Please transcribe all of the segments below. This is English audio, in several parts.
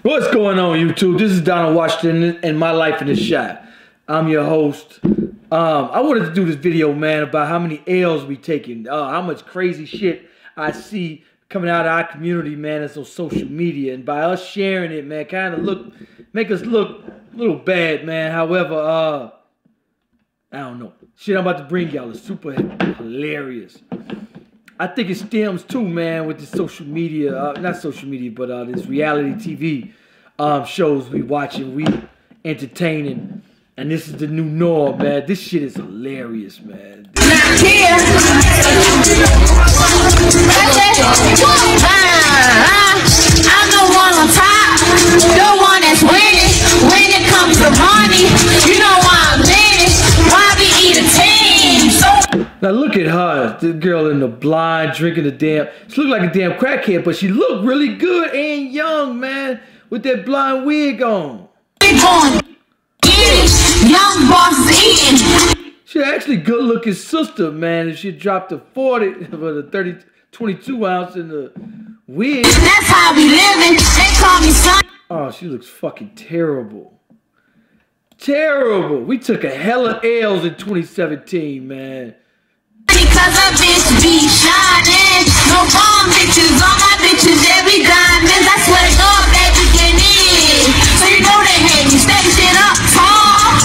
What's going on, YouTube? This is Donald Washington and My Life in the Shot. I'm your host. I wanted to do this video, man, about how many L's we taking, how much crazy shit I see coming out of our community, man. It's on social media, and by us sharing it, man, kind of make us look a little bad, man. However, I don't know. Shit I'm about to bring y'all is super hilarious. I think it stems too, man, with the social media, not social media, but this reality TV shows we watching, we entertaining, and this is the new norm, man. This shit is hilarious, man. I'm the one on top, the one that's winning. When it comes to money, you know why I'm winning. Why we eat a team? Now look at her, this girl in the blind, drinking the damn, she look like a damn crackhead, but she look really good and young, man, with that blind wig on. Young boss eating. She actually good looking sister, man, if she dropped to 40 for the 22 ounce in the wig. That's how we living. They call me son. Oh, she looks fucking terrible. Terrible. We took a hella L's in 2017, man. Because a bitch be shining. No bomb bitches, all my bitches, every diamonds. I swear to God, baby, get in. So you know they hate me, step shit up tall.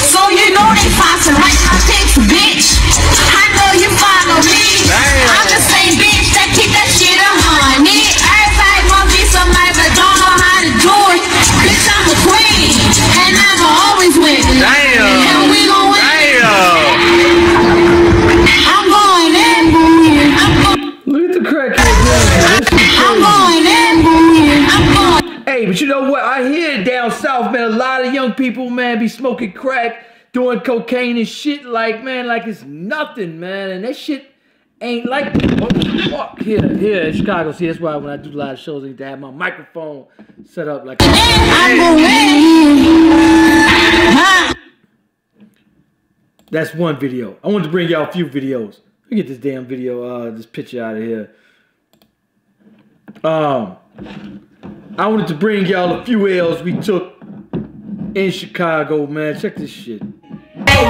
So you know they faster, like my pics, bitch. I know you follow me. I'm the same bitch that keep that shit 100. Everybody wanna be somebody but don't know how to do it. Bitch, I'm a queen, and I'm always winning. And we gon' win. Hey, but you know what? I hear down south, man, a lot of young people, man, be smoking crack, doing cocaine and shit like, man, like it's nothing, man. And that shit ain't like, what the fuck? Here in Chicago, see, that's why when I do live shows, I need to have my microphone set up like that's one video. I wanted to bring y'all a few videos. Let me get this damn video, this picture out of here. I wanted to bring y'all a few L's we took in Chicago, man. Check this shit. Hey,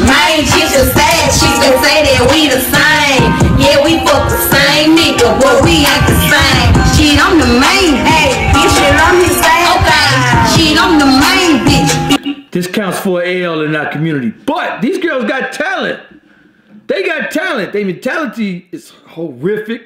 my chicks sad, chicks can say that we the same. Yeah, we fuck the same nigga, but we ain't the same. Shit, I'm the main, hey, bitch, shit, I'm his same. Okay, shit, I'm the main bitch. This counts for an L in our community. But these girls got talent. They got talent. Their mentality is horrific.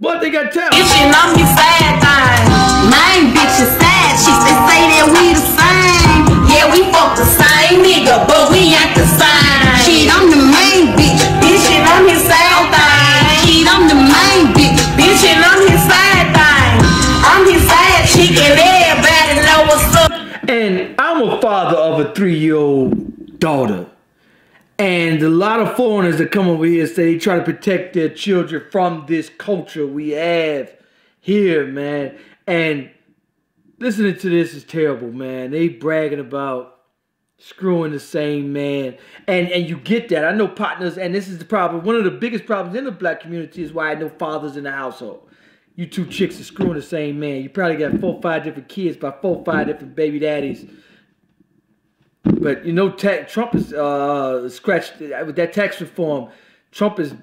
But they got talent. Bitch, shit, I'm his sad thing. Main bitch is sad, chicks can say that we the same. Yeah, we fuck the same nigga, but we ain't the same. Shit, I'm the main bitch. Bitch, shit, I'm his side thing. Shit, I'm the main bitch. Bitch, shit, I'm his side thing. I'm his side chick and everybody know what's up. And I'm a father of a 3-year-old daughter. And a lot of foreigners that come over here say they try to protect their children from this culture we have here, man. And listening to this is terrible, man. They bragging about screwing the same man. And you get that. I know partners, and this is the problem. One of the biggest problems in the black community is why I know fathers in the household. You two chicks are screwing the same man. You probably got 4 or 5 different kids by 4 or 5 different baby daddies. But you know, Trump is scratched with that tax reform. Trump is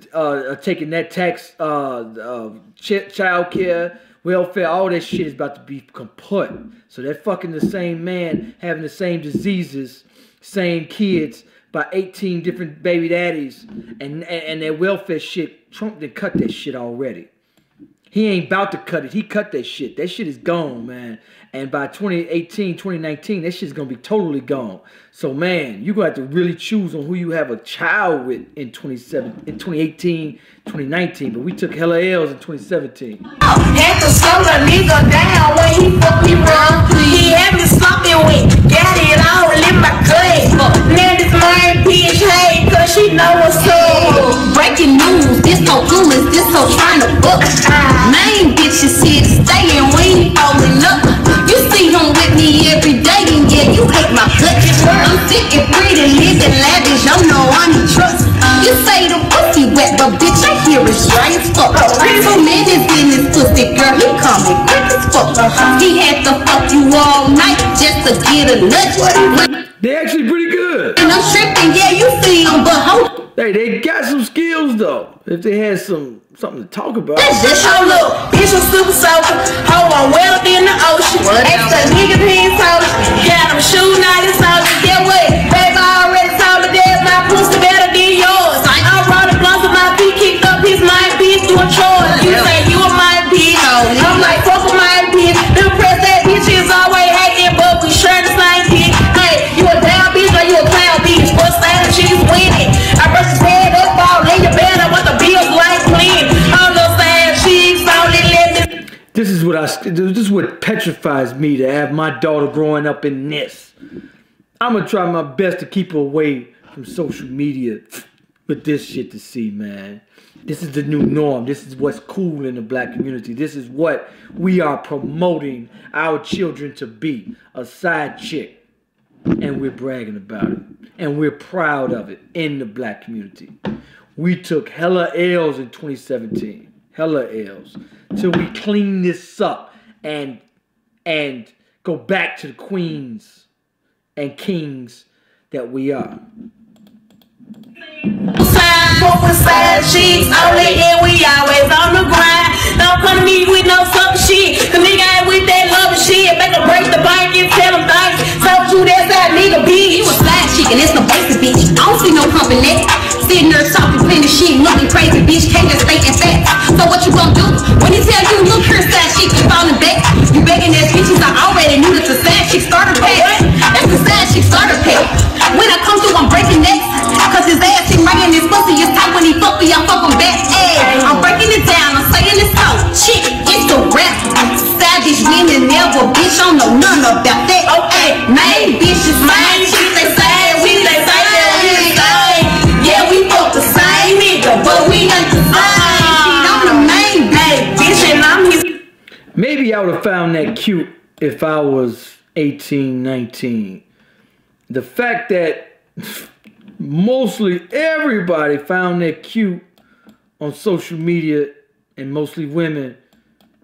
taking that tax, child care, welfare, all that shit is about to be kaput. So they're fucking the same man, having the same diseases, same kids by 18 different baby daddies, and their welfare shit. Trump done cut that shit already. He ain't about to cut it. He cut that shit. That shit is gone, man. And by 2018, 2019, that shit's going to be totally gone. So, man, you're going to have to really choose on who you have a child with in 2018, 2019. But we took hella L's in 2017. Had to slow the nigga down when he fuck me wrong. He had me slumping with, got it all in my gut. Now this my bitch hate, cause she know what's up. Breaking news, this so cool, is this so trying to book. Main bitches here to stay and we ain't falling up. You see him with me every day, and yeah, you hate my guts. I'm sick and pretty, living lavish, you know I'm in trust. You say the pussy wet, but bitch, I hear it straight as fuck. 2 minutes in this pussy, girl, he coming quick as fuck. fuck. He had to fuck you all night just to get a nut. They actually pretty good. And I'm tripping, yeah, you see him, but hold. Hey, they got some skills though. If they had something to talk about. Let's just show look. Bitch was super soaker. Hoe on well in the ocean. Extra niggas he told. Got him shooting out his soldiers. Get what? Baby, I already told the dead my pussy better than yours. I brought a blunt with my feet kicked up his mind, bitch, doing chores. You say you a my bitch. I'm like, fuck with my bitch. Them press that bitch is always hacking, but we share the same bitch. Hey, you a down bitch or you a clown bitch? What's that? She's winning. I brush his head up, all in your bed. I want the bills like clean. All those sad cheeks, all in let me. This is what petrifies me to have my daughter growing up in this. I'm gonna try my best to keep her away from social media with this shit to see, man. This is the new norm. This is what's cool in the black community. This is what we are promoting our children to be. A side chick. And we're bragging about it. And we're proud of it in the black community. We took hella L's in 2017. Hella L's. Till we clean this up and go back to the queens and kings that we are. Side cheeks, only and we always on the grind. Don't come to me with no sucker shit. Cause nigga ain't with that love and shit. Make them break the bank and tell them thanks. Told you that's that nigga bitch. You a side chick and it's no basic bitch. I don't see no company. Sitting there talking plenty shit, looking crazy bitch. Can't just think and fat. So what you gonna do? When he tell you look here side chick, you falling back. You begging ass bitches, I already knew that the side chick starter pack. That's the side chick starter pack. When I come through, I'm breaking necks. Cause his ass is bringing his pussy is tight when he fuck me, I fuck him back. Ay, I'm breaking it down, I'm saying it's so shit, it's the rap. Savage women never, bitch, I don't know none about that. Okay, main bitches, main shit, they say, we say that we the same. Yeah, we fuck the same nigga, but we ain't the same. I'm the main bitch, and I'm his. Maybe I would have found that cute if I was 18, 19. The fact that mostly everybody found that cute on social media, and mostly women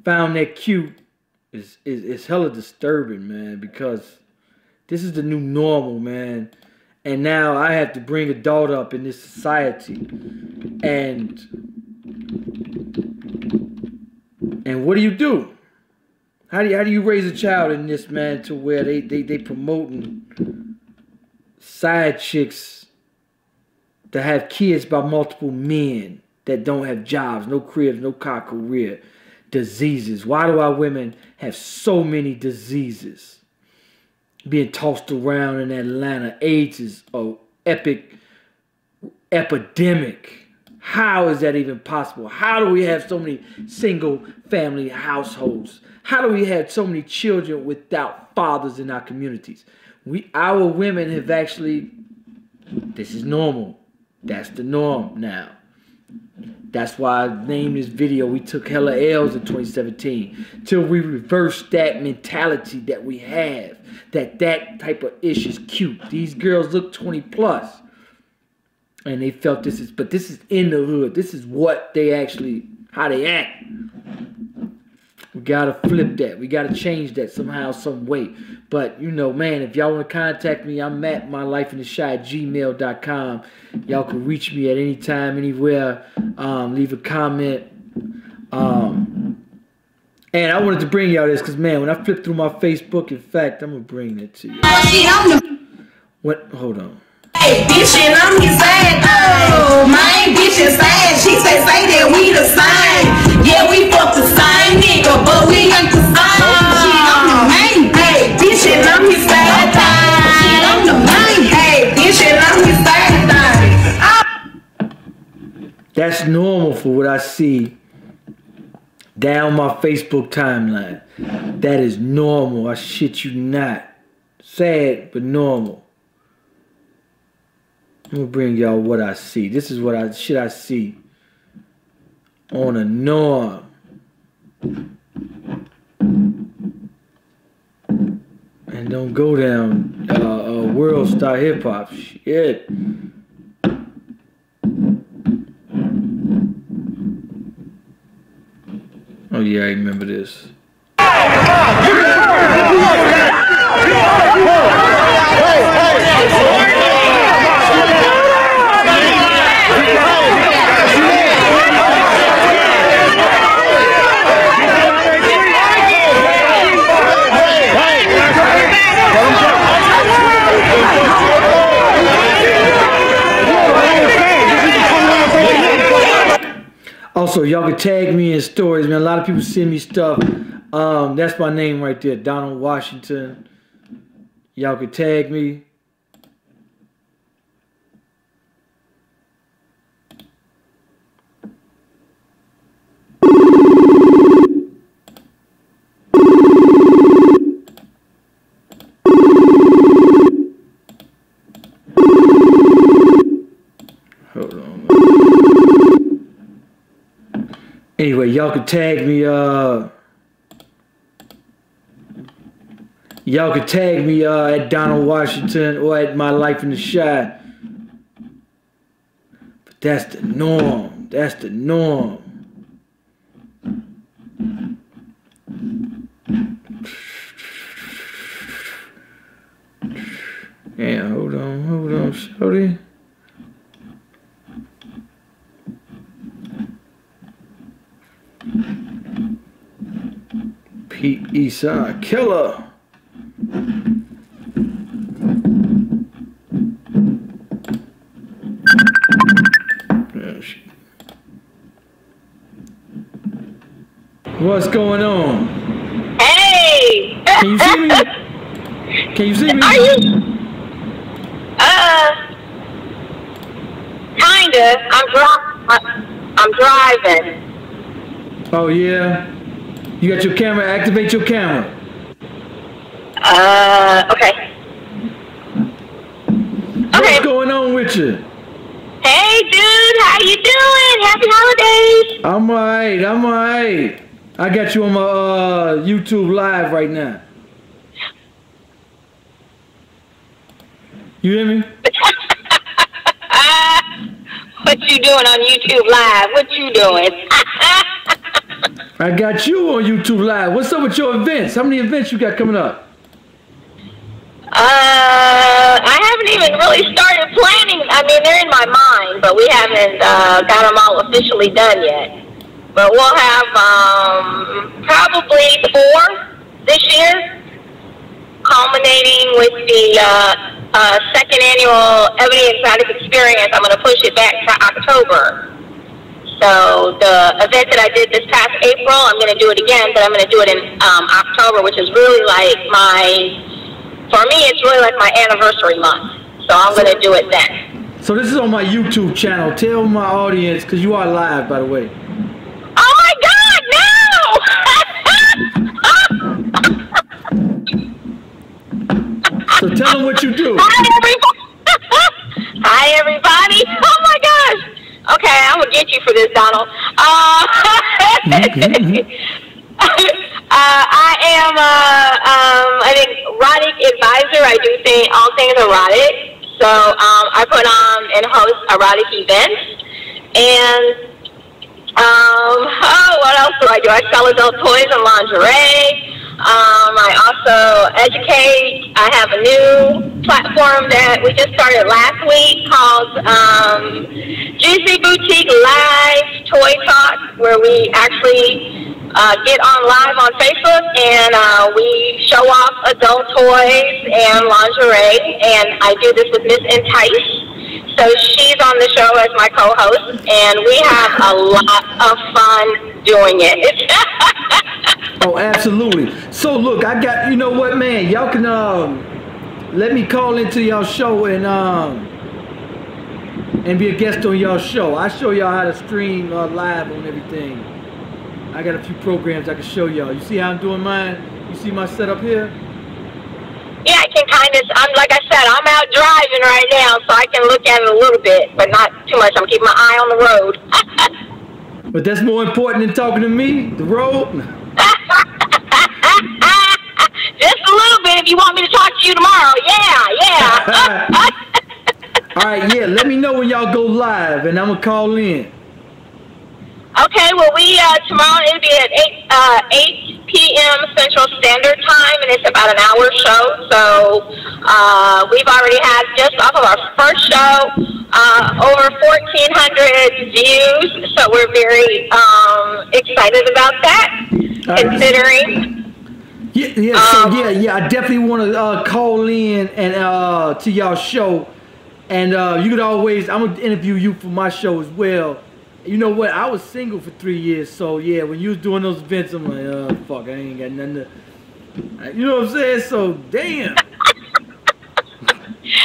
found that cute is hella disturbing, man, because this is the new normal, man. And now I have to bring a daughter up in this society. And what do? How do you raise a child in this, man, to where they promoting side chicks to have kids by multiple men that don't have jobs, no cribs, no career, diseases? Why do our women have so many diseases being tossed around in Atlanta? AIDS is an epidemic. How is that even possible? How do we have so many single family households? How do we have so many children without fathers in our communities? Our women have actually, this is normal. That's the norm now. That's why I named this video, we took hella L's in 2017. Till we reverse that mentality that we have. That type of ish is cute. These girls look 20 plus. And they felt this is in the hood. This is what they actually, how they act. We gotta flip that. We gotta change that somehow, some way. But, you know, man, if y'all want to contact me, I'm at mylifeintheshy@gmail.com. Y'all can reach me at any time, anywhere. Leave a comment. And I wanted to bring y'all this because, man, when I flip through my Facebook, in fact, I'm going to bring that to you. What? Hold on. Hey, bitch, and I'm his side. Oh, my bitch is sad. She say that we the same. Yeah, we fuck the same nigga, but we ain't the same. I'm the main. Hey, bitch, and I'm his side. I'm the main. Hey, bitch, and I'm his side. That's normal for what I see down my Facebook timeline. That is normal. I shit you not. Sad, but normal. I'm gonna bring y'all what I see. This is what I see on a norm. And don't go down World Star Hip Hop shit. Oh yeah, I remember this. Also, y'all can tag me in stories, man. A lot of people send me stuff. That's my name right there, Donald Washington. Y'all can tag me. Hold on. Anyway, y'all can tag me, y'all can tag me at Donald Washington or at My Life in the Shot. But that's the norm. That's the norm. Yeah, hold on, shorty. Pete Eastside Killer. What's going on? Hey! Can you see me? Can you see me? Are you? Kinda. I'm driving. Oh yeah. You got your camera. Activate your camera. Okay. What's going on with you? Hey, dude. How you doing? Happy holidays. I'm alright. I'm alright. I got you on my YouTube live right now. You hear me? What you doing on YouTube Live? What you doing? I got you on YouTube live. What's up with your events? How many events you got coming up? I haven't even really started planning. I mean, they're in my mind, but we haven't got them all officially done yet. But we'll have probably 4 this year, culminating with the second annual Ebony Exotic Experience. I'm going to push it back to October. So the event that I did this past April, I'm going to do it again, but I'm going to do it in October, which is really like for me, it's really like my anniversary month. So I'm going to do it then. So this is on my YouTube channel. Tell my audience, because you are live, by the way. Oh my God, no! So tell them what you do. Hi, everybody. Oh my gosh. Okay, I'm gonna get you for this, Donald. I am an erotic advisor. I do all things erotic. So I put on and host erotic events. And what else do? I sell adult toys and lingerie. I also educate. I have a new platform that we just started last week called Juicy Boutique Live Toy Talk, where we actually get on live on Facebook and we show off adult toys and lingerie. And I do this with Miss Entice. So she's on the show as my co-host, and we have a lot of fun doing it. Oh, absolutely. So look, I got, you know what, man, y'all can let me call into y'all show and be a guest on y'all show. I show y'all how to stream live on everything. I got a few programs I can show y'all. You see how I'm doing mine? You see my setup here? Yeah, I can kind of, like I said, I'm out driving right now, so I can look at it a little bit, but not too much. I'm keeping my eye on the road. But that's more important than talking to me, the road. Just a little bit if you want me to talk to you tomorrow. Yeah. All right, yeah, let me know when y'all go live, and I'm going to call in. Okay, well, tomorrow it'll be at 8 p.m. p.m. Central Standard Time, and it's about an hour show. So we've already had, just off of our first show, over 1,400 views. So we're very excited about that, considering. I definitely want to call in and to y'all show, and you could always. I'm gonna interview you for my show as well. You know what? I was single for 3 years, so yeah. When you was doing those events, I'm like, fuck, I ain't got nothing to. You know what I'm saying? So damn.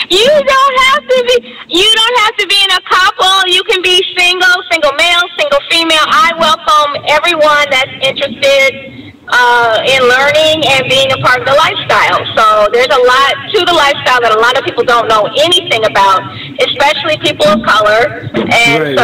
You don't have to be in a couple. You can be single male, single female. I welcome everyone that's interested in learning and being a part of the lifestyle. So there's a lot to the lifestyle that a lot of people don't know anything about, especially people of color. And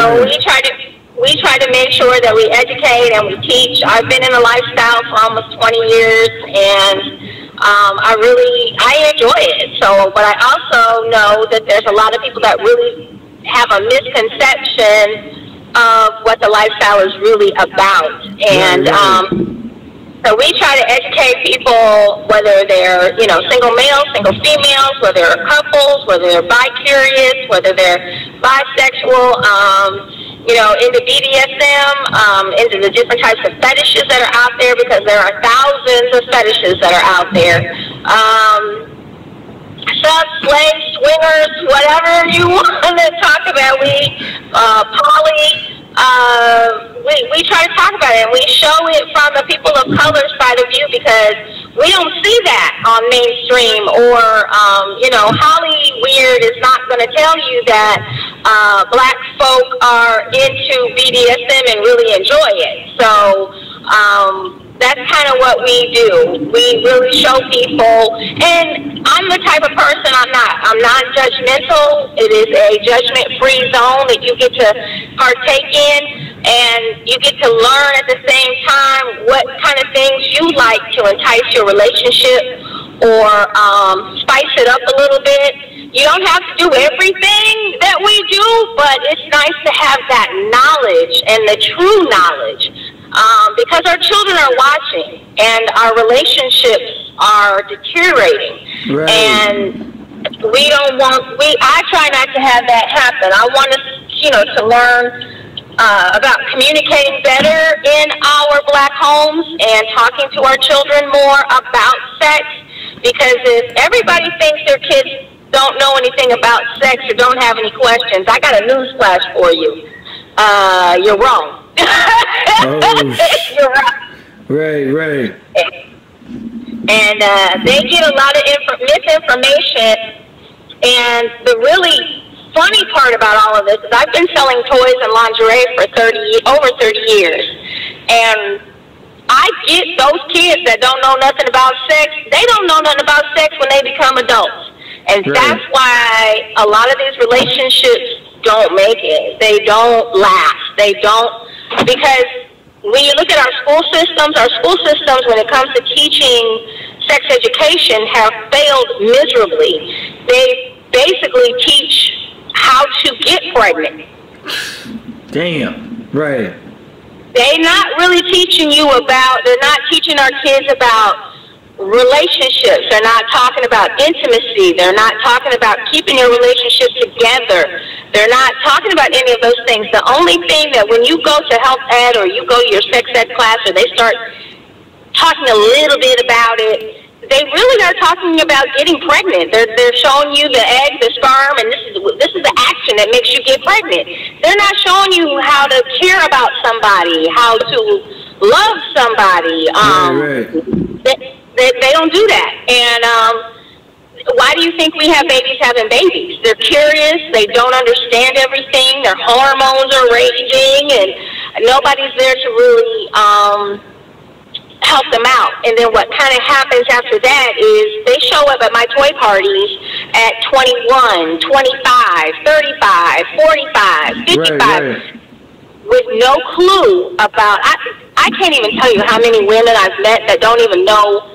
we try to make sure that we educate and we teach. I've been in the lifestyle for almost 20 years, and I enjoy it. So, but I also know that there's a lot of people that really have a misconception of what the lifestyle is really about. And so we try to educate people, whether they're, single males, single females, whether they're couples, whether they're bi-curious, whether they're bisexual, into BDSM, into the different types of fetishes that are out there, because there are thousands of fetishes that are out there. Subs, slaves, swingers, whatever you want to talk about. We try to talk about it, and we show it from the people of color side of view, because we don't see that on mainstream, or Holly Weird is not going to tell you that black folk are into BDSM and really enjoy it. So that's kind of what we do. We really show people, and I'm the type of person, I'm non-judgmental. It is a judgment-free zone that you get to partake in, and you get to learn at the same time what kind of things you like to entice your relationship, or spice it up a little bit. You don't have to do everything that we do, but it's nice to have that knowledge, and the true knowledge, because our children are watching, and our relationships are deteriorating. Right. And I try not to have that happen. I want us, to learn about communicating better in our black homes, and talking to our children more about sex, because if everybody thinks their kids don't know anything about sex or don't have any questions, I got a newsflash for you. You're wrong. You're wrong. Right. And they get a lot of misinformation. And the really funny part about all of this is I've been selling toys and lingerie for over 30 years. And I get those kids that don't know nothing about sex. They don't know nothing about sex when they become adults. And that's why a lot of these relationships don't make it. They don't last. They don't, because when you look at our school systems, when it comes to teaching sex education, have failed miserably. They basically teach how to get pregnant. Damn. Right. They're not really teaching they're not teaching our kids about relationships. They're not talking about intimacy. They're not talking about keeping your relationship together. They're not talking about any of those things. The only thing that when you go to health ed, or you go to your sex ed class, or they start talking a little bit about it, they really are talking about getting pregnant. They're showing you the egg, the sperm, and this is the action that makes you get pregnant. They're not showing you how to care about somebody, how to love somebody. They don't do that. And why do you think we have babies having babies? They're curious. They don't understand everything. Their hormones are raging, and nobody's there to really help them out. And then what kind of happens after that is they show up at my toy parties at 21, 25, 35, 45, 55, with no clue about, I can't even tell you how many women I've met that don't even know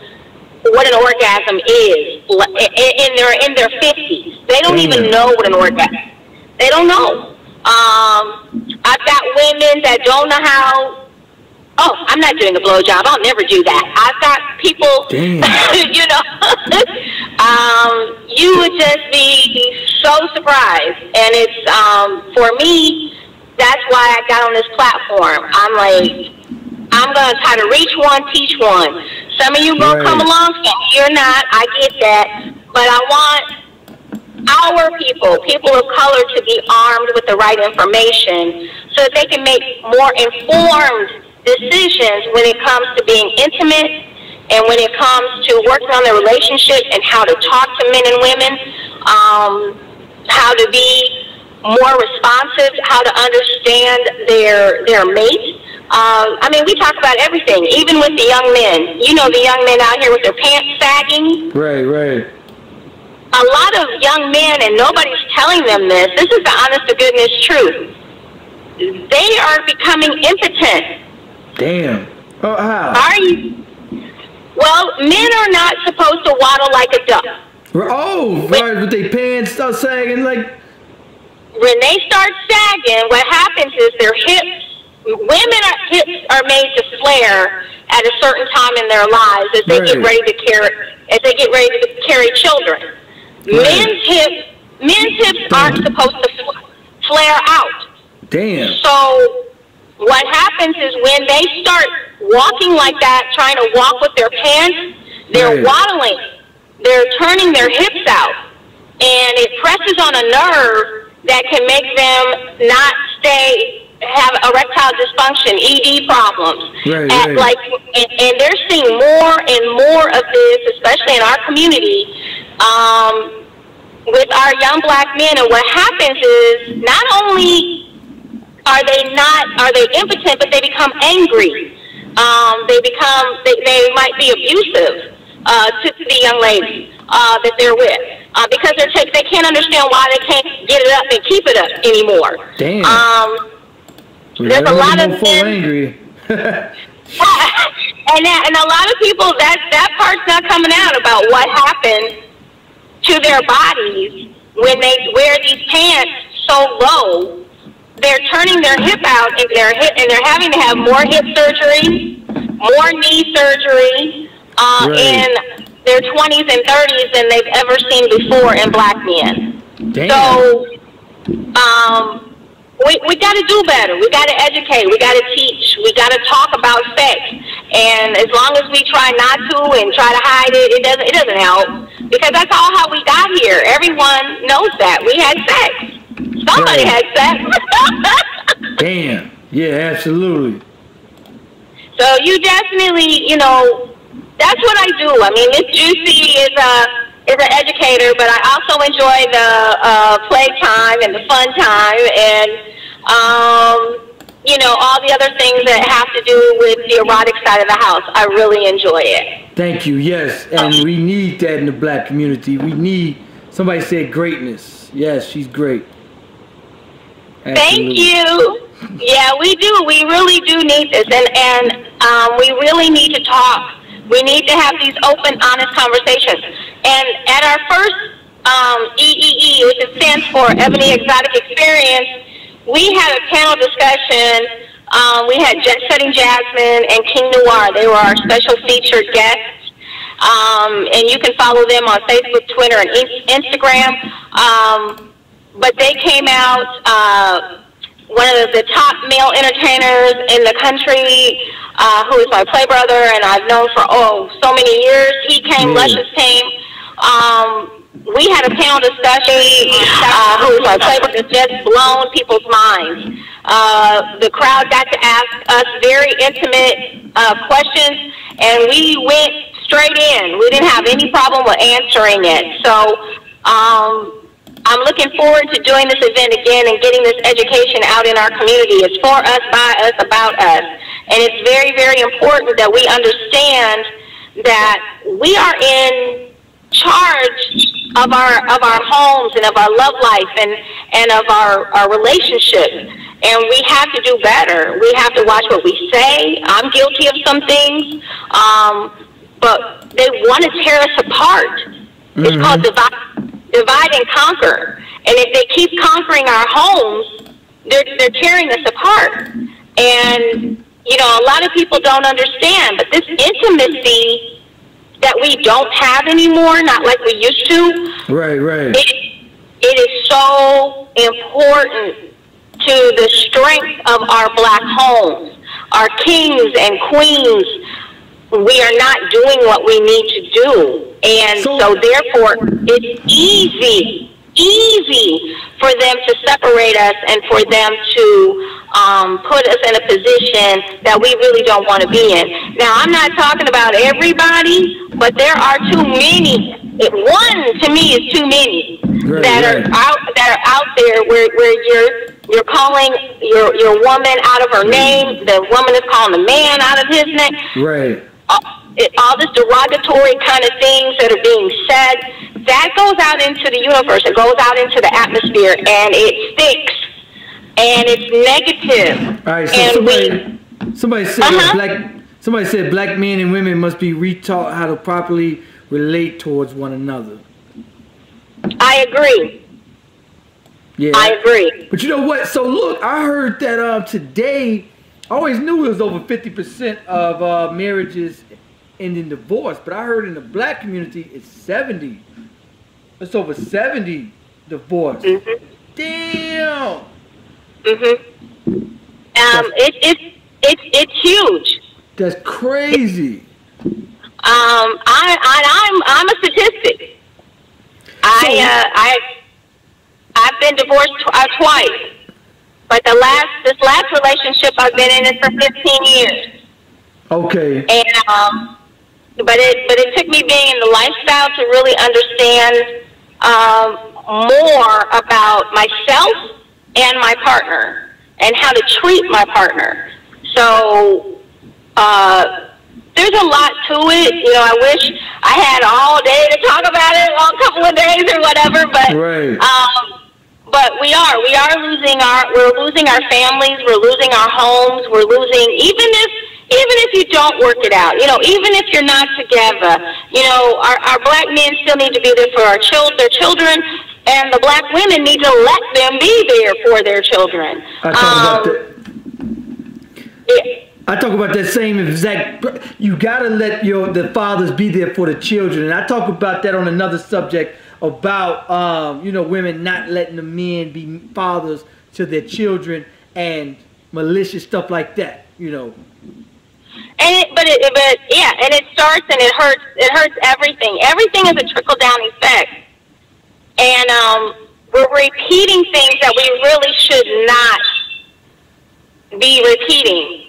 what an orgasm is, in their 50s. They don't even know what an orgasm is. They don't know. I've got women that don't know how oh, I'm not doing a blowjob. I'll never do that. I've got people, you know, you would just be so surprised. And it's, for me, that's why I got on this platform. I'm like, I'm going to try to reach one, teach one. Some of you going to come along, some you're not. I get that. But I want our people of color, to be armed with the right information so that they can make more informed decisions when it comes to being intimate and when it comes to working on their relationship and how to talk to men and women, how to be more responsive, how to understand their mate. I mean, we talk about everything, even with the young men. You know, the young men out here with their pants sagging. Right. A lot of young men, and nobody's telling them this, this is the honest to goodness truth, they are becoming impotent. Damn. Oh, how? Are you? Well, men are not supposed to waddle like a duck. Oh, right, with their pants start sagging like... When they start sagging, what happens is their hips, hips are made to flare at a certain time in their lives as they get ready to carry children. Men's hips aren't supposed to flare out. Damn. So what happens is when they start walking like that, trying to walk with their pants, they're waddling. They're turning their hips out. And it presses on a nerve that can make them not have erectile dysfunction, ED problems. And they're seeing more and more of this, especially in our community, with our young black men. And what happens is not only are they impotent, but they become angry. They might be abusive to the young lady that they're with because they can't understand why they can't get it up and keep it up anymore. Damn. There's a lot of men, angry. and a lot of people that part's not coming out about what happened to their bodies when they wear these pants so low. They're turning their hip out, and they're having to have more hip surgery, more knee surgery in their 20s and 30s than they've ever seen before in black men. Damn. So we got to do better. We got to educate. We got to teach. We got to talk about sex. And as long as we try not to and try to hide it, it doesn't help, because that's all how we got here. Everyone knows that we had sex. Somebody had sex. Damn. Yeah, absolutely. So you definitely, that's what I do. I mean, Miss Juicy is an educator, but I also enjoy the playtime and the fun time and, all the other things that have to do with the erotic side of the house. I really enjoy it. Thank you. Yes, and we need that in the black community. We need, somebody said greatness. Yes, she's great. Absolutely. Thank you. Yeah, we do. We really do need this, and we really need to talk. We need to have these open, honest conversations. And at our first EEE, which stands for Ebony Exotic Experience, we had a panel discussion. We had Jet Setting Jasmine and King Noir. They were our special featured guests. And you can follow them on Facebook, Twitter, and Instagram. But they came out, one of the top male entertainers in the country, who is my play brother, and I've known for, so many years. He came, Luscious came. We had a panel discussion, who is my play brother, just blown people's minds. The crowd got to ask us very intimate questions, and we went straight in. We didn't have any problem with answering it. So, I'm looking forward to doing this event again and getting this education out in our community. It's for us, by us, about us. And it's very, very important that we understand that we are in charge of our homes and of our love life and of our relationship. And we have to do better. We have to watch what we say. I'm guilty of some things. But they want to tear us apart. It's called divide and conquer. And if they keep conquering our homes, they're tearing us apart. And, you know, a lot of people don't understand, but this intimacy that we don't have anymore, not like we used to. Right. It is so important to the strength of our black homes, our kings and queens. We are not doing what we need to do. And so therefore, it's easy for them to separate us and for them to put us in a position that we really don't want to be in. Now, I'm not talking about everybody, but there are too many. One, to me, is too many that are out there where you're calling your woman out of her name. The woman is calling the man out of his name. Right. All this derogatory kind of things that are being said, that goes out into the universe. It goes out into the atmosphere, and it sticks, and it's negative. All right, so somebody said somebody said black men and women must be retaught how to properly relate towards one another. I agree. Yeah, I agree. But you know what? So look, I heard that today. I always knew it was over 50% of marriages end in divorce, but I heard in the black community it's 70. It's over 70 divorce. Mm-hmm. Damn. Mhm. It's huge. That's crazy. I'm a statistic. I've been divorced twice, but this last relationship I've been in is for 15 years. Okay. And but it took me being in the lifestyle to really understand more about myself and my partner and how to treat my partner. So there's a lot to it. You know, I wish I had all day to talk about it, a couple of days or whatever. But but we are losing our families. We're losing our homes. We're losing even if you don't work it out, you know, even if you're not together, you know, our black men still need to be there for their children, and the black women need to let them be there for their children. I talk about that same exact. You gotta let the fathers be there for the children, and I talk about that on another subject about you know, women not letting the men be fathers to their children and malicious stuff like that, you know. But it starts and it hurts. It hurts everything. Everything is a trickle down effect, and we're repeating things that we really should not be repeating.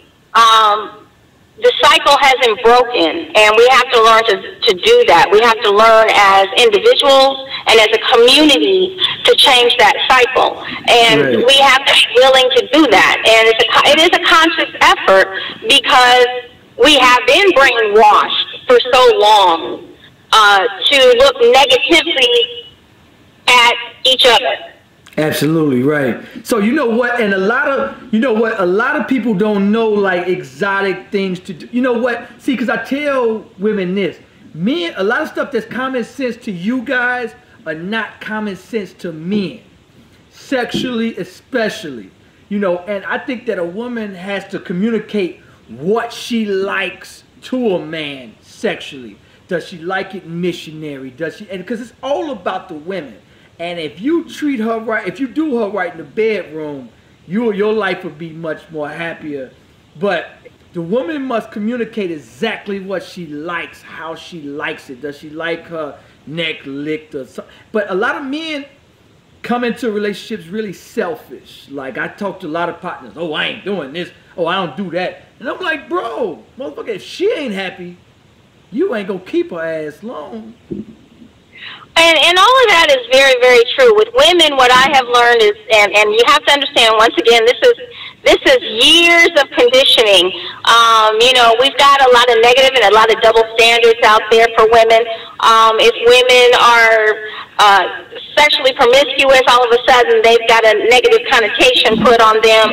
The cycle hasn't broken, and we have to learn to do that. We have to learn as individuals and as a community to change that cycle, and we have to be willing to do that. And it is a conscious effort because we have been brainwashed for so long to look negatively at each other. Absolutely right. So you know what, and a lot of people don't know, like, exotic things to do. You know what? See, because I tell women this, men, a lot of stuff that's common sense to you guys are not common sense to men, sexually especially. You know, and I think that a woman has to communicate what she likes to a man sexually. Does she like it missionary? Does she? And because it's all about the women. And if you treat her right, if you do her right in the bedroom, your life will be much more happier. But the woman must communicate exactly what she likes, how she likes it. Does she like her neck licked or something? But a lot of men come into relationships really selfish. Like, I talk to a lot of partners. Oh, I ain't doing this. Oh, I don't do that. And I'm like, bro, motherfucker, if she ain't happy, you ain't gonna keep her ass long. And all of that is very, very true. With women, what I have learned is, and you have to understand, once again, this is years of conditioning. You know, we've got a lot of negative and a lot of double standards out there for women. If women are sexually promiscuous, all of a sudden they've got a negative connotation put on them.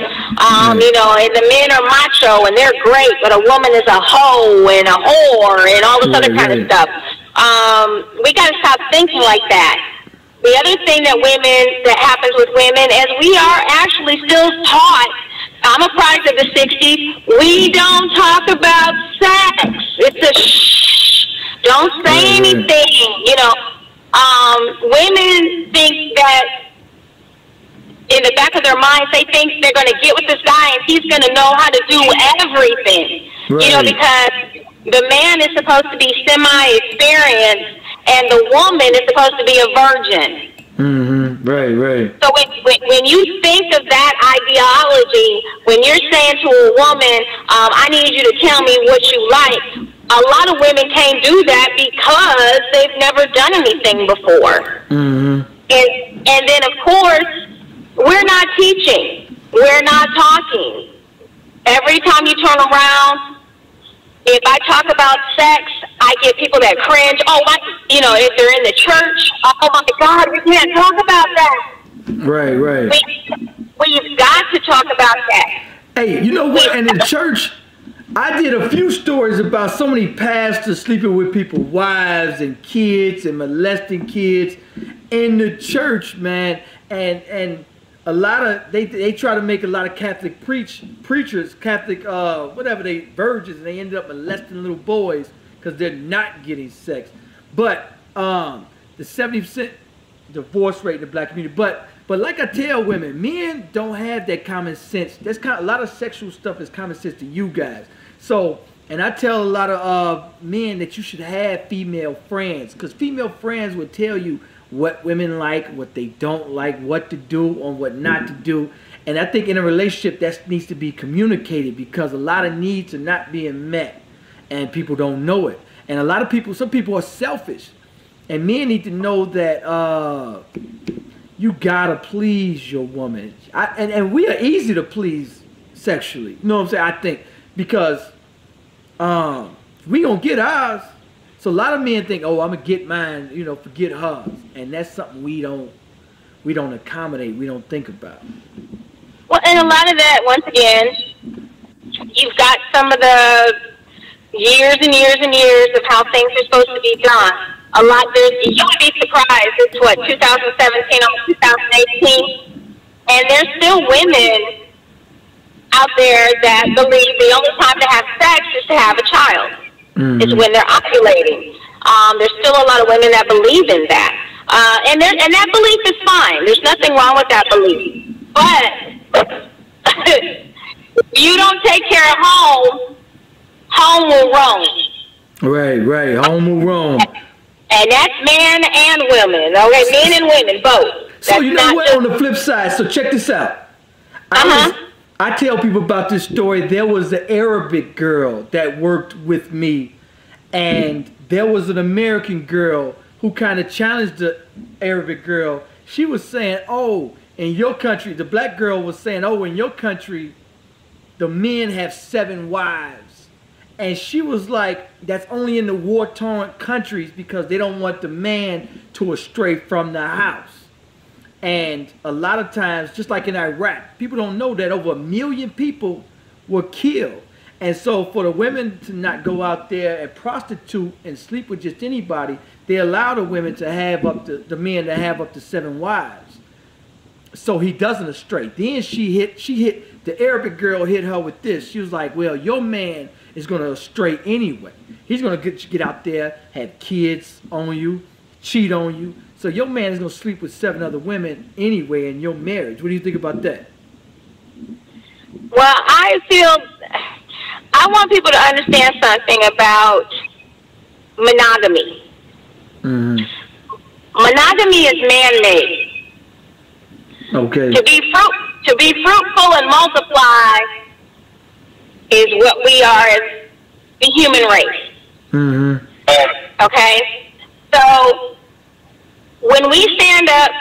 You know, and the men are macho and they're great, but a woman is a hoe and a whore and all this other kind of stuff. We got to stop thinking like that. The other thing that happens with women is we are actually still taught I'm a product of the 60s. We don't talk about sex. It's a shh. Don't say anything. You know, women think that in the back of their minds, they think they're going to get with this guy and he's going to know how to do everything. Right. You know, because the man is supposed to be semi-experienced and the woman is supposed to be a virgin. Mm-hmm. Right, right. So when you think of that ideology, when you're saying to a woman, I need you to tell me what you like, a lot of women can't do that because they've never done anything before. Mm-hmm. And then, of course, we're not teaching. We're not talking. Every time you turn around, if I talk about sex, I get people that cringe. Oh, my, you know, if they're in the church, oh my God, we can't talk about that. Right, right. We've got to talk about that. Hey, you know what? And in church, I did a few stories about so many pastors sleeping with people's wives and kids and molesting kids in the church, man. And a lot of they try to make a lot of Catholic preachers, Catholic whatever they virgins, and they ended up molesting little boys because they're not getting sex. But the 70% divorce rate in the black community. But like I tell women, men don't have that common sense. That's a lot of sexual stuff is common sense to you guys. So, and I tell a lot of men that you should have female friends, because female friends will tell you what women like, what they don't like, what to do or what not to do. And I think in a relationship that needs to be communicated, because a lot of needs are not being met and people don't know it. And a lot of people, some people are selfish, and men need to know that you gotta please your woman. And we are easy to please sexually, you know what I'm saying? I think because we gonna get ours. So a lot of men think, oh, I'm gonna get mine, you know, forget hers, and that's something we don't accommodate, we don't think about. Well, and a lot of that, once again, you've got some of the years and years and years of how things are supposed to be done. A lot, you would be surprised. It's what, 2017 or 2018, and there's still women out there that believe the only time to have sex is to have a child. Mm-hmm. It's when they're ovulating. There's still a lot of women that believe in that. And that belief is fine. There's nothing wrong with that belief. But you don't take care of home, home will roam. Right, right. Home will roam. And that's men and women. Okay, men and women, both. So that's you know what, on the flip side, so check this out. I tell people about this story. There was an Arabic girl that worked with me, and there was an American girl who kind of challenged the Arabic girl. She was saying, oh, in your country, the black girl was saying, oh, in your country, the men have 7 wives. And she was like, that's only in the war-torn countries because they don't want the man to stray from the house. And a lot of times, just like in Iraq, people don't know that over 1 million people were killed. And so for the women to not go out there and prostitute and sleep with just anybody, they allow the women to have up to, the men to have up to 7 wives. So he doesn't astray. Then she hit, the Arabic girl hit her with this. She was like, well, your man is going to astray anyway. He's going to get out there, have kids on you, cheat on you. So your man is going to sleep with 7 other women anyway in your marriage. What do you think about that? Well, I want people to understand something about monogamy. Mm-hmm. Monogamy is man-made. Okay. To be fruitful and multiply is what we are as the human race. Mm-hmm. Okay? So when we stand up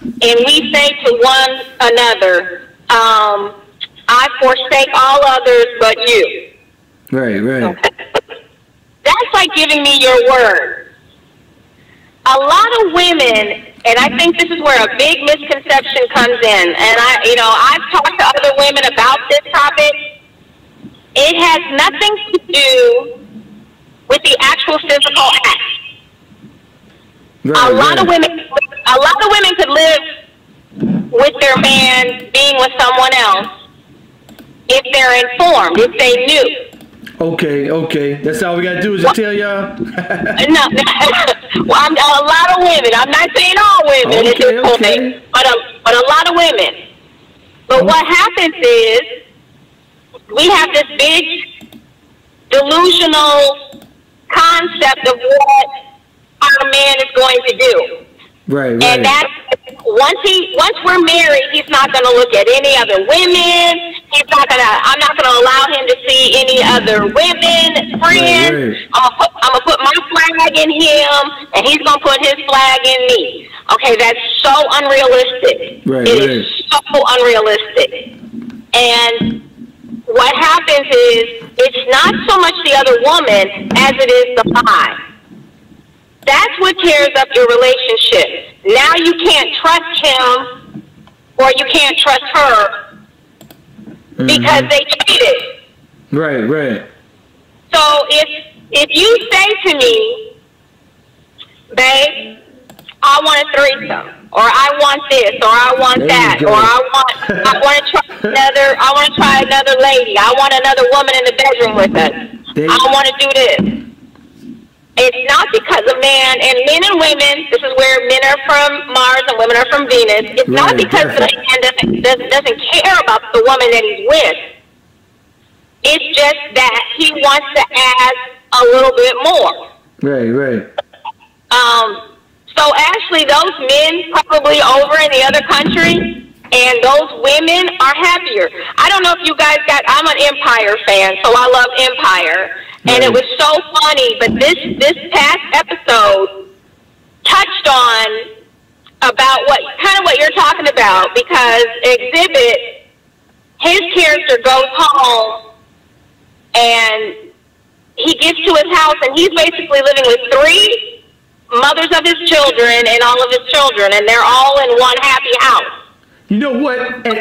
and we say to one another, I forsake all others but you. Right, right. Okay? That's like giving me your word. A lot of women, and I think this is where a big misconception comes in, and I've talked to other women about this topic. It has nothing to do with the actual physical act. Right, a lot of women could live with their man being with someone else if they're informed, if they knew. Okay. That's all we gotta do is just tell y'all. No. Well, a lot of women. I'm not saying all women at this point, but a lot of women. But what happens is we have this big delusional concept of what our man is going to do. Right. And that's once we're married, he's not going to look at any other women. I'm not going to allow him to see any other women, friends. Right. I'm going to put my flag in him, and he's going to put his flag in me. Okay, that's so unrealistic. Right. It is so unrealistic. And what happens is it's not so much the other woman as it is the lie. That's what tears up your relationship. Now you can't trust him or you can't trust her because they cheated. Right. So if you say to me, babe, I want a threesome, or I want this, or I want that, or I want to try another lady. I want another woman in the bedroom with us. I want to do this. It's not because a man, and men and women, this is where men are from Mars and women are from Venus. It's not because the man doesn't care about the woman that he's with. It's just that he wants to add a little bit more. Right. So actually, those men probably over in the other country, and those women are happier. I don't know if you guys I'm an Empire fan, so I love Empire. And it was so funny, but this past episode touched on about what you're talking about, because Exhibit, his character goes home and he gets to his house and he's basically living with 3 mothers of his children and all of his children, and they're all in one happy house. You know what? And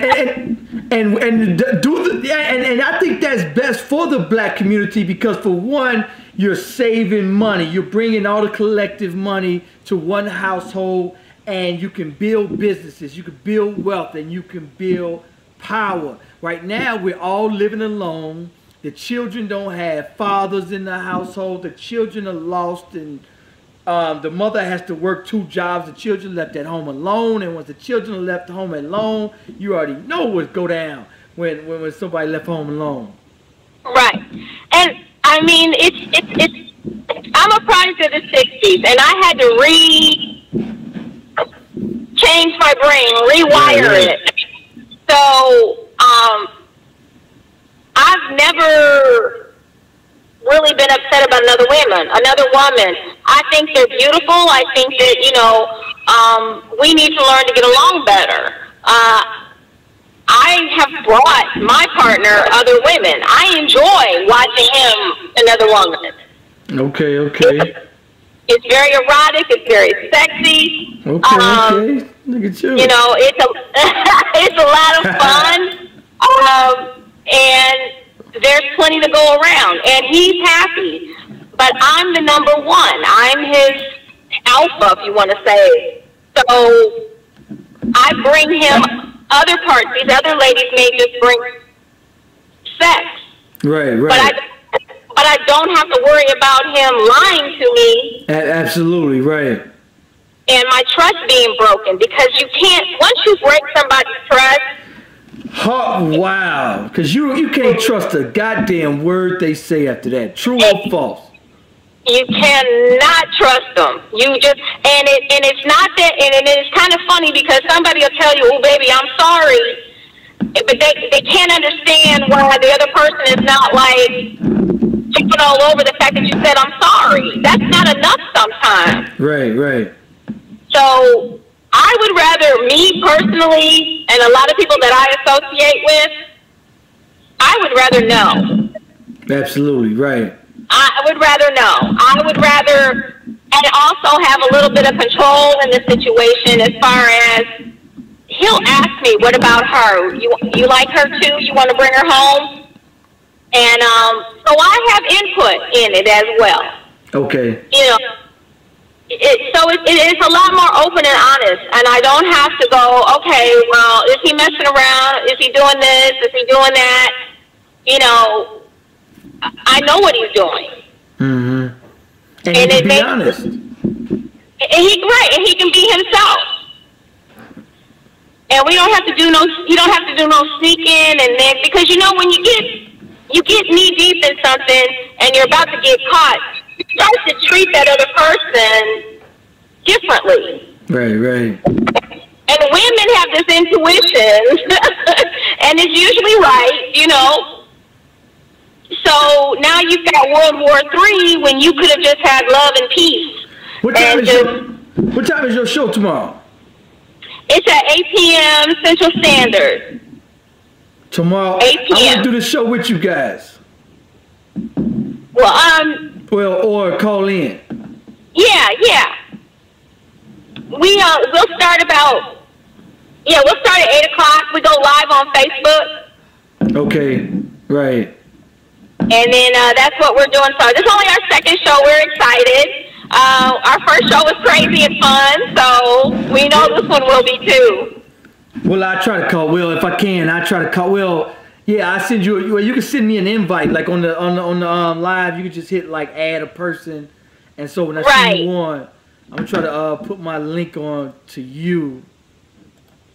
I think that's best for the black community, because for one, you're saving money. You're bringing all the collective money to one household, and you can build businesses, you can build wealth, and you can build power. Right now, we're all living alone. The children don't have fathers in the household. The children are lost, and the mother has to work 2 jobs. The children left at home alone, and once the children are left home alone, you already know what go down when somebody left home alone. Right, and I mean it's. I'm a product of the '60s, and I had to change my brain, rewire it. So I've never really been upset about another woman. I think they're beautiful. I think that, we need to learn to get along better. I have brought my partner other women. I enjoy watching him another woman. Okay. It's very erotic. It's very sexy. Okay. Look at you. It's a lot of fun. And there's plenty to go around, and he's happy. But I'm the number one. I'm his alpha, if you want to say. So I bring him other parts. These other ladies may just bring sex. Right. But I don't have to worry about him lying to me. Absolutely, right. And my trust being broken, because you can't, once you break somebody's trust. Oh, wow. Because you can't trust a goddamn word they say after that. True or false? You cannot trust them. You just, and it's not that, and it's kind of funny because somebody will tell you, oh, baby, I'm sorry. But they can't understand why the other person is not like chicken all over the fact that you said, I'm sorry. That's not enough sometimes. Right. So I would rather, me personally, and a lot of people that I associate with, I would rather know. Absolutely, right. I would rather know. I would rather, and also have a little bit of control in the situation, as far as he'll ask me, what about her? You like her too? You want to bring her home? And so I have input in it as well. Okay. So it is a lot more open and honest, and I don't have to go, okay, well, is he messing around? Is he doing this? Is he doing that? you know, I know what he's doing. Mm-hmm. And And he it can be makes- honest. And he can be himself. And we don't have to do no, you don't have to do no sneaking and then, because you know when you get knee deep in something and you're about to get caught, you start to treat that other person differently. Right. And women have this intuition, and it's usually right, you know. So now you've got World War III when you could have just had love and peace. What time is your show tomorrow? It's at 8 p.m. Central Standard. Tomorrow, 8 I p.m. want to do the show with you guys. Well, or call in. yeah. We'll start at 8 o'clock. We go live on Facebook. Okay, right. And then that's what we're doing. So this is only our second show. We're excited. Our first show was crazy and fun, so we know this one will be too. Well, I try to call Will if I can. I try to call Will. Yeah, I send you. You can send me an invite, like on the live. You can just hit like add a person, and so when I see you on, I'm gonna try to put my link on to you.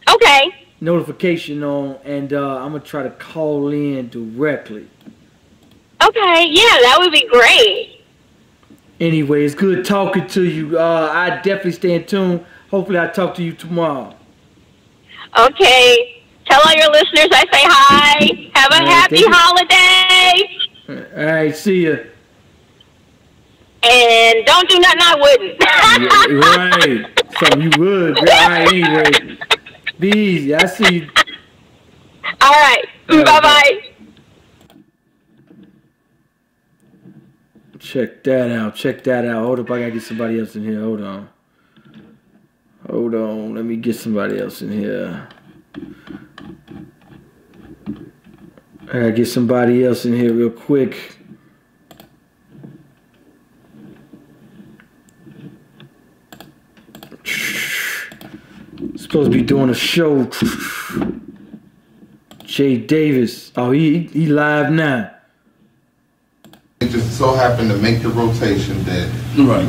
Okay. Notification on, and I'm gonna try to call in directly. Okay. Yeah, that would be great. Anyway, it's good talking to you. I definitely stay in tune. Hopefully, I talk to you tomorrow. Okay. Tell all your listeners I say hi. Have a happy holiday. All right, see ya. And don't do nothing I wouldn't. Yeah, right. Something you would. All right, anyway. Be easy. I see you. All right. Bye-bye. Check that out. Hold up, I gotta get somebody else in here. Hold on. Let me get somebody else in here. I gotta get somebody else in here real quick. Supposed to be doing a show. Jay Davis. Oh, he live now. It just so happened to make the rotation that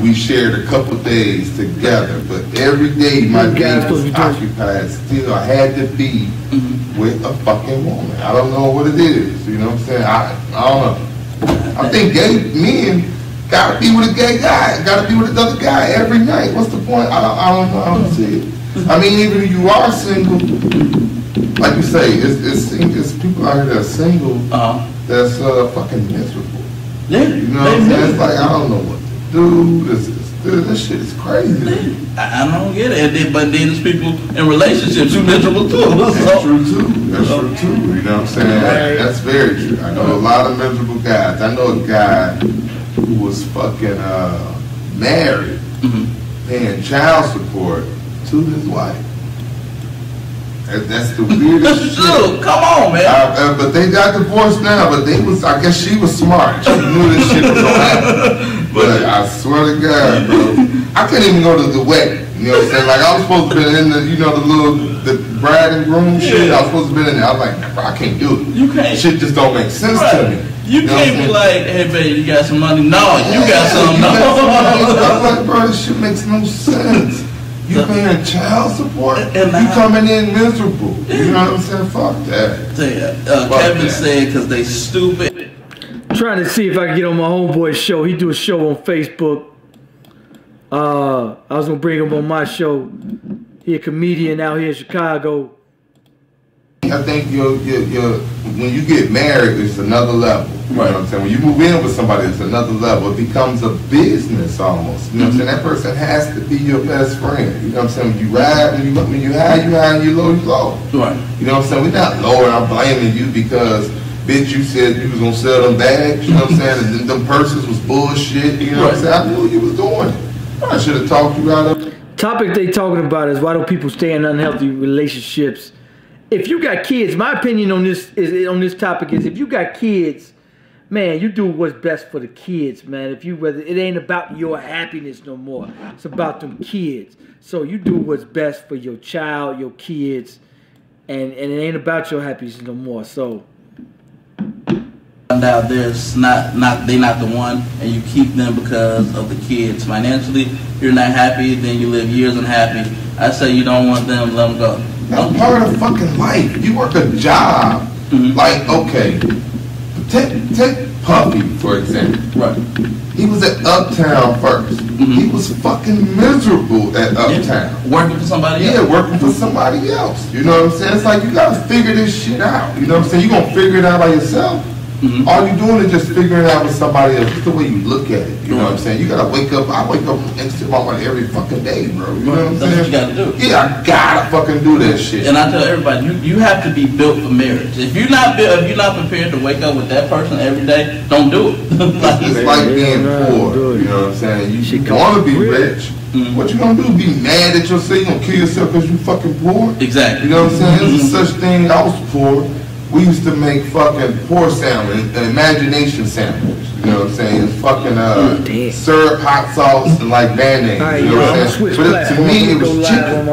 we shared a couple days together, but every day my day was occupied. Still, I had to be with a fucking woman. I don't know what it is. You know what I'm saying? I don't know. I think gay men gotta be with a gay guy. Gotta be with another guy every night. What's the point? I don't know. I don't see it. I mean, even if you are single, like you say, it's people out here that are single that's fucking miserable. Yeah, you know what I'm saying? It's like, I don't know what to do. This shit is crazy. I don't get it. But then there's people in relationships who miserable too. That's true too. That's true too. You know what I'm saying? That's very true. I know a lot of miserable guys. I know a guy who was fucking married, paying child support to his wife. That's the weirdest shit. Dude, come on, man. But they got divorced now, but I guess she was smart. She knew this shit was gonna happen. But I swear to God, bro, I couldn't even go to the wedding. You know what I'm saying? Like, I was supposed to be in the bride and groom shit. I was supposed to be in there. I was like, bro, I can't do it. You can't. Shit just don't make sense to me. You can't be like, hey, babe, you got some money? No, you got some. No. I was like, bro, this shit makes no sense. You paying child support? You coming in miserable. You know what I'm saying? Fuck that. Kevin said because they stupid. Trying to see if I can get on my homeboy's show. He do a show on Facebook. I was gonna bring him on my show. He a comedian out here in Chicago. I think when you get married, it's another level. You know what I'm saying? When you move in with somebody, it's another level. It becomes a business almost. You know what I'm saying? That person has to be your best friend. You know what I'm saying? When you ride, when you high, and you low, you low. Right. You know what I'm saying? We're not low, and I'm blaming you because, bitch, you said you was gonna sell them bags. You know what I'm saying? And then them purses was bullshit. You know what I'm saying? I knew you was doing it. I should have talked you out of it. Topic they talking about is why do people stay in unhealthy relationships? If you got kids, my opinion on this topic is if you got kids, man, you do what's best for the kids, man. It ain't about your happiness no more. It's about them kids. So you do what's best for your child, your kids, and it ain't about your happiness no more. So find out they're not the one, and you keep them because of the kids. Financially, you're not happy, then you live years unhappy. I say you don't want them, let them go. That's part of fucking life. You work a job. Like, okay, take Puffy, for example. Right. He was at Uptown first. He was fucking miserable at Uptown. Yeah. Working for somebody else. Yeah, working for somebody else. You know what I'm saying? It's like you gotta figure this shit out. You know what I'm saying? You gonna figure it out by yourself. All you doing is just figuring it out with somebody else. Just the way you look at it. You know what I'm saying? You gotta wake up. I wake up next to my wife every fucking day, bro. You know what I'm saying? That's what you gotta do. Yeah, I gotta fucking do that shit. And I tell everybody, you have to be built for marriage. If you're not prepared to wake up with that person every day, don't do it. It's like being poor. You know what I'm saying? You want to be rich. What you gonna do? Be mad at yourself? You gonna kill yourself because you fucking poor? Exactly. You know what I'm saying? There's such thing. I was poor. We used to make fucking poor sandwich, imagination sandwich. You know what I'm saying? It's fucking syrup, hot sauce, and like mayonnaise. Right, you know what I'm saying? But to me, it was chicken.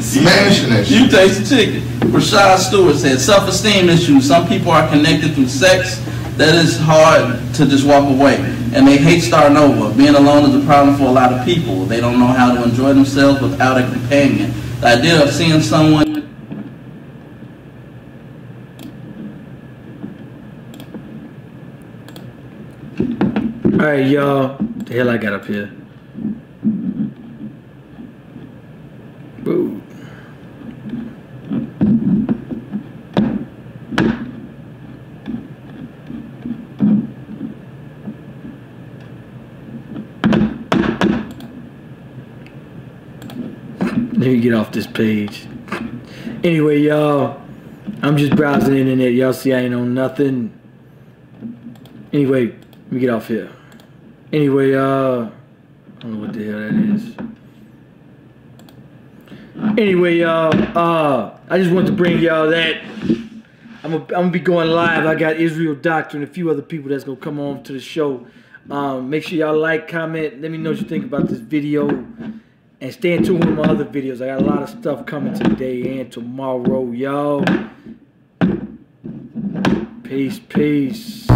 Smashing that shit. You taste the chicken. Rashad Stewart said, self-esteem issues. Some people are connected through sex. That is hard to just walk away. And they hate starting over. Being alone is a problem for a lot of people. They don't know how to enjoy themselves without a companion. The idea of seeing someone... Alright, y'all. The hell I got up here. Boo. Let me get off this page. Anyway, y'all, I'm just browsing the internet. Y'all see I ain't on nothing. Anyway, let me get off here. Anyway, I don't know what the hell that is. Anyway, y'all, I just want to bring y'all that I'm gonna be going live. I got Israel Doctor and a few other people that's gonna come on to the show. Make sure y'all like, comment, let me know what you think about this video, and stay in tune with my other videos. I got a lot of stuff coming today and tomorrow, y'all. Peace, peace.